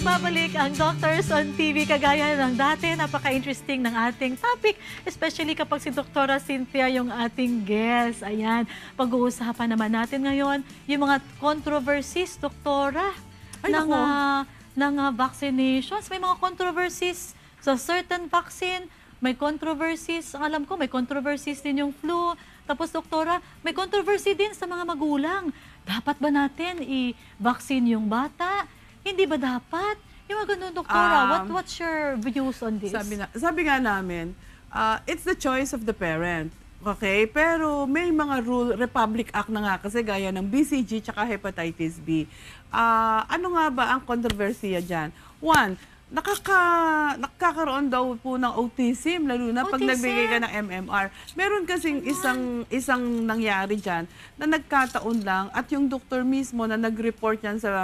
nagbabalik ang Doctors on TV. Kagaya ng dati, napaka-interesting ng ating topic, especially kapag si Doktora Cynthia yung ating guest. Ayan, pag-uusapan naman natin ngayon yung mga controversies, Doktora, ng vaccinations. May mga controversies sa certain vaccine, may controversies, ang alam ko, may controversies din yung flu. Tapos, Doktora, may controversy din sa mga magulang. Dapat ba natin i-vaccine yung bata? Hindi ba dapat? Yung mga ganun, Doktora, what's your views on this? Sabi nga namin, it's the choice of the parent. Okay? Pero may mga rule, Republic Act na nga kasi gaya ng BCG tsaka Hepatitis B. Ano nga ba ang kontrobersiya dyan? One, nakakaroon daw po ng autism, lalo na pag nagbigay ka ng MMR. Meron kasing isang nangyari dyan na nagkataon lang at yung doktor mismo na nag-report yan sa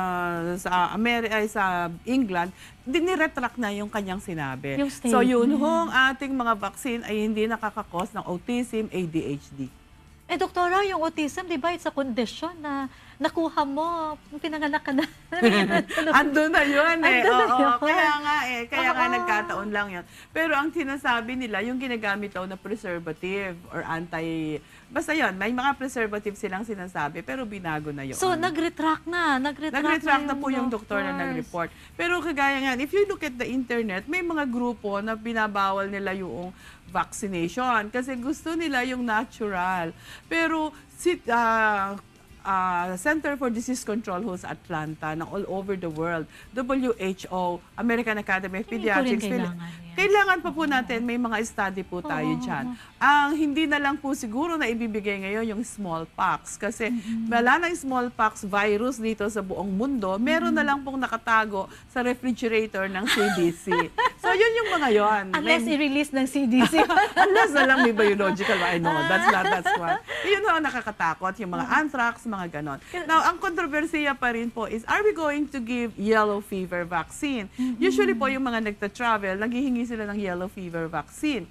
England, diniretract na yung kanyang sinabi. So yun hong ating mga vaccine ay hindi nakakakos ng autism, ADHD. Eh, Doktora, yung autism, di ba, it's a condition na nakuha mo, pinanganak ka na. Ando na yun eh. Kaya nga nagkataon lang yun. Pero ang sinasabi nila, yung ginagamit daw na preservative or basta yun, may mga preservative silang sinasabi, pero binago na yun. So, nag-retract na. Nag-retract na po yung doktor na nag-report. Pero kagaya nga, if you look at the internet, may mga grupo na binabawal nila yung vaccination kasi gusto nila yung natural. Pero Center for Disease Control ho sa Atlanta, ng all over the world, WHO, American Academy of Pediatrics, kailangan pa po natin, may mga study po tayo dyan. Ang hindi na lang po siguro na ibibigay ngayon yung smallpox. Kasi wala ng smallpox virus dito sa buong mundo, meron na lang pong nakatago sa refrigerator ng CDC. So yun yung mga yon. Unless i-release ng CDC. Unless na lang may biological, I know, that's one. Yun ang nakakatakot, yung mga anthrax, mga ganon. Now, ang kontrobersiya pa rin po is, are we going to give yellow fever vaccine? Usually po yung mga nagta-travel, naghihingi sila ng yellow fever vaccine.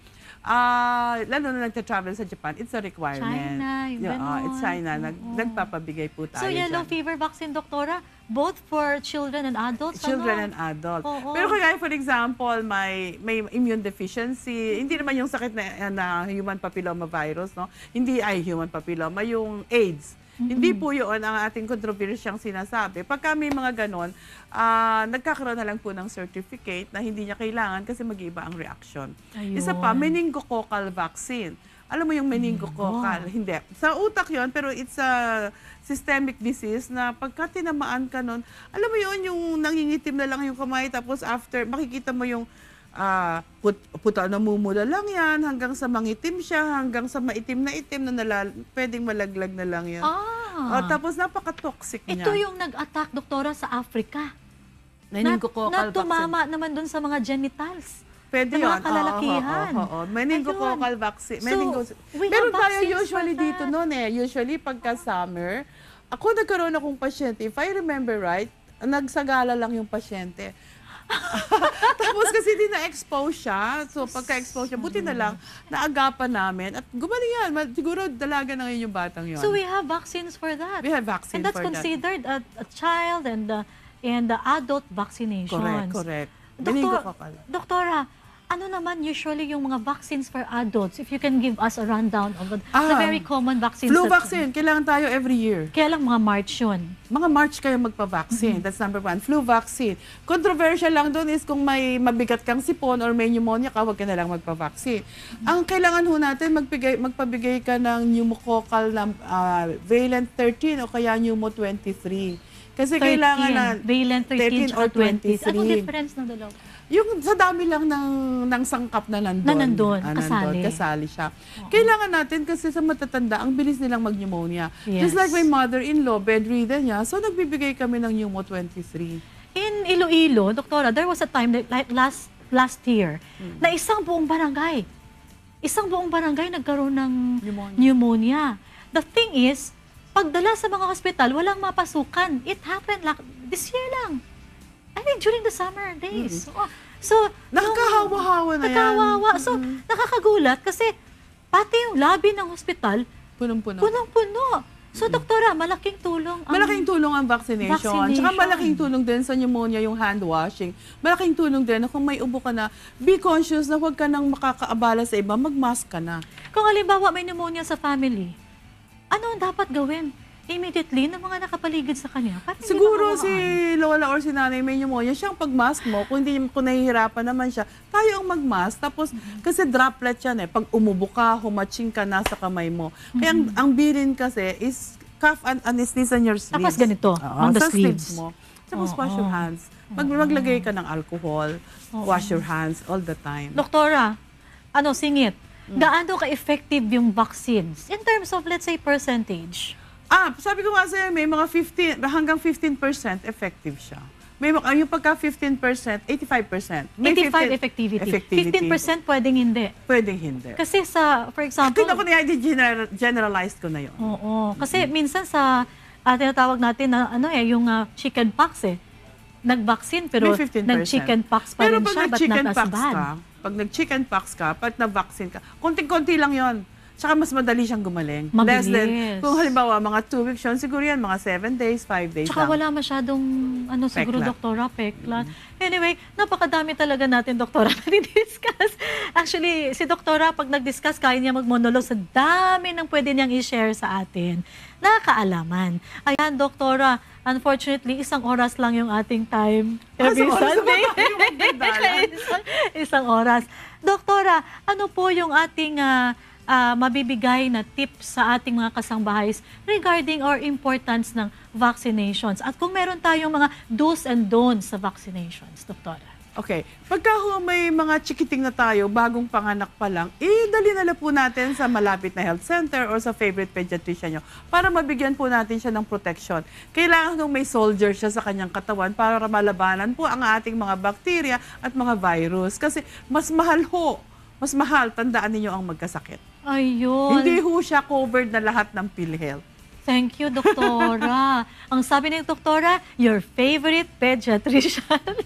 Lalo na nagta-travel sa Japan, it's a requirement. It's China. Nagpapabigay po tayo. So, yellow fever vaccine, Doktora, both for children and adults? Children and adults. Pero kaya, for example, may immune deficiency, hindi naman yung sakit na human papilloma virus, no? Hindi human papilloma, yung AIDS. Hindi po yun ang ating kontrobersyang sinasabi. Pagka may mga ganon, nagkakaroon na lang po ng certificate na hindi niya kailangan kasi mag-iiba ang reaction. Isa pa, meningococcal vaccine. Alam mo yung meningococcal? Hindi. Sa utak yon, pero it's a systemic disease na pagka tinamaan ka nun, alam mo yun, yung nangingitim na lang yung kamay, tapos after, makikita mo yung namumula lang yan, hanggang sa mangitim siya, hanggang sa maitim na itim na pwedeng malaglag na lang yan. Tapos napaka-toxic niya. Ito yung nag-attack, Doktora, sa Africa. Meningococcal vaccine. Tumama naman dun sa mga genitals. Pwede yun. Mga kalalakihan. Meningococcal vaccine. Meron tayo usually dito noon eh. Usually pagka summer, ako nagkaroon akong pasyente, if I remember right, nagsagala lang yung pasyente. Tapos kasi di na-expose siya. So pagka-expose siya, buti na lang, naagapan namin. At gumaling yan. Siguro dalaga na ngayon yung batang yun. So we have vaccines for that. We have vaccine for that. And that's considered a child and the adult vaccinations. Correct. Doktora, ano naman usually yung mga vaccines for adults? If you can give us a rundown of the very common vaccines. Flu vaccine, kailangan tayo every year. Kaya lang mga March yun. Mga March kayo magpa-vaccine. That's number one. Flu vaccine. Controversial lang doon is kung may mabigat kang sipon or may pneumonia ka, huwag ka na lang magpa-vaccine. Ang kailangan ho natin, magpabigay ka ng pneumococcal na valent 13 o kaya pneumo 23. Kasi 13, kailangan na valent 13 or 23. Anong difference ng dalawa? Yung sa dami lang ng sangkap na nandun. Kasali siya. Kailangan natin kasi sa matatanda, ang bilis nilang mag-pneumonia. Just like my mother-in-law, bedridden niya, so nagbibigay kami ng pneumo 23. In Iloilo, Doktora, there was a time like last year na isang buong barangay nagkaroon ng pneumonia. The thing is, pagdala sa mga hospital, walang mapasukan. It happened like this year lang. I mean, during the summer days. So, nakakahawa-hawa na yan. So, nakakagulat kasi pati yung lobby ng hospital, punong-puno. So, doktora, malaking tulong ang... Malaking tulong ang vaccination. Tsaka malaking tulong din sa pneumonia yung hand washing. Malaking tulong din na kung may ubo ka na, be conscious na huwag ka nang makakaabala sa iba, mag-mask ka na. Kung halimbawa may pneumonia sa family, ano ang dapat gawin? Immediately ng mga nakapaligid sa kanya? Siguro si lola or si nanay may pneumonia, siyang pag-mask mo, kung nahihirapan naman siya, tayo ang mag-mask. Tapos, kasi droplet yan pag umubo ka, humaching ka na sa kamay mo. Kaya ang bilin kasi is cough and sneeze on your sleeves. Tapos ganito, on the sleeves mo. Tapos wash your hands. Maglagay ka ng alcohol, wash your hands all the time. Doktora, singit, gaano ka-effective yung vaccines in terms of, let's say, percentage? Sabi ko nga sa'yo, may mga hanggang 15% effective siya. May yung pagka 15%, 85%. May 85 effectivity. 15% pwedeng hindi. Pwedeng hindi. Kasi sa, for example... Kaya ko generalized ko na yun. Oo. Kasi minsan sa, tinatawag natin na, yung chicken pox nag-vaccine pero nag-chicken pox pa rin siya, but not as bad. Pag nag-chicken pox ka, pag nag-vaccine ka, konting-konti lang yon. Tsaka mas madali siyang gumaling. Mabilis. Less than, kung halimbawa, mga 2 weeks yun, siguro yan, mga 7 days, 5 days Tsaka lang. wala masyadong, siguro, doktora, peklat. Anyway, napakadami talaga natin, doktora, na discuss. Actually, si doktora, pag nag-discuss, kaya niya mag-monologue sa dami ng pwede niyang i-share sa atin. Nakakaalaman. Ayan, doktora, unfortunately, 1 oras lang yung ating time every Sunday. Isang oras. Doktora, ano po yung ating mabibigay na tips sa ating mga kasangbahays regarding or importance ng vaccinations? At kung meron tayong mga do's and don'ts sa vaccinations, doktora? Okay. Pagka may mga chikiting na tayo, bagong panganak pa lang, dali na po natin sa malapit na health center or sa favorite pediatrician nyo para mabigyan po natin siya ng protection. Kailangan kung may soldier siya sa kanyang katawan para malabanan po ang ating mga bacteria at mga virus. Kasi mas mahal, tandaan ninyo ang magkasakit. Ayun. Hindi ho siya covered na lahat ng PhilHealth. Thank you, doktora. Ang sabi ni doktora, your favorite pediatrician.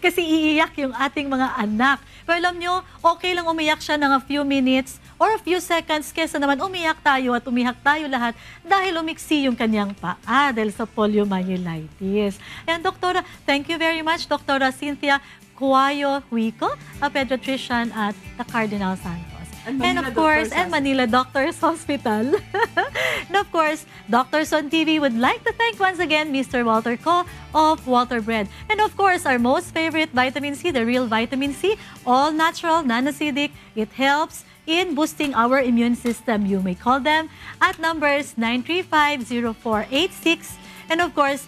Kasi iiyak yung ating mga anak. Pero alam nyo, okay lang umiyak siya ng a few minutes or a few seconds kesa naman umiyak tayo at umihak tayo lahat dahil umiksi yung kanyang paa dahil sa poliomyelitis. And doktora, thank you very much, Doktora Cynthia Cuayo Huico, a pediatrician at the Cardinal Santos. And of course, Manila Doctors Hospital. And of course, Doctors on TV would like to thank once again Mr. Walter Co of Walter Bread. And of course, our most favorite vitamin C, the real vitamin C, all natural, non-acidic. It helps in boosting our immune system. You may call them at numbers 935-0486 and of course,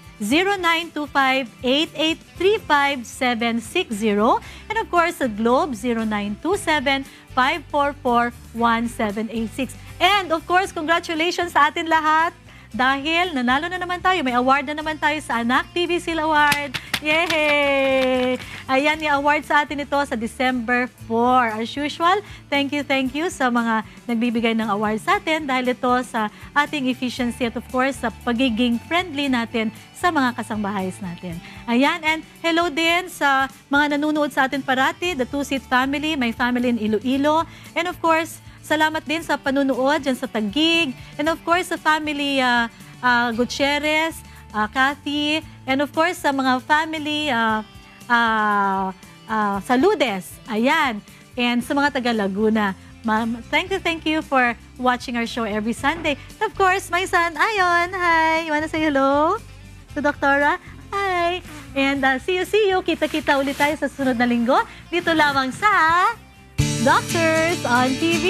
0925-8835-760 and of course, sa Globe 0927-544-1786. And of course, congratulations sa atin lahat dahil nanalo na naman tayo. May award na naman tayo sa Anak TV Seal Award. Yay! Ayan, i-award sa atin ito sa December 4. As usual, thank you sa mga nagbibigay ng award sa atin dahil ito sa ating efficiency at of course sa pagiging friendly natin sa mga kasangbahays natin. Ayan, and hello din sa mga nanonood sa atin parati, the Two-Seat family, my family in Iloilo, and of course, salamat din sa panunood dyan sa Taguig, and of course sa family Gutierrez, Kathy, and of course sa mga family Saludes, ayan, and sa mga taga Laguna. Ma'am, thank you for watching our show every Sunday. And of course, my son, Ayon, hi, you wanna say hello to Doktora? Hi! And see you. Kita-kita ulit tayo sa sunod na linggo. Dito lamang sa Doctors on TV.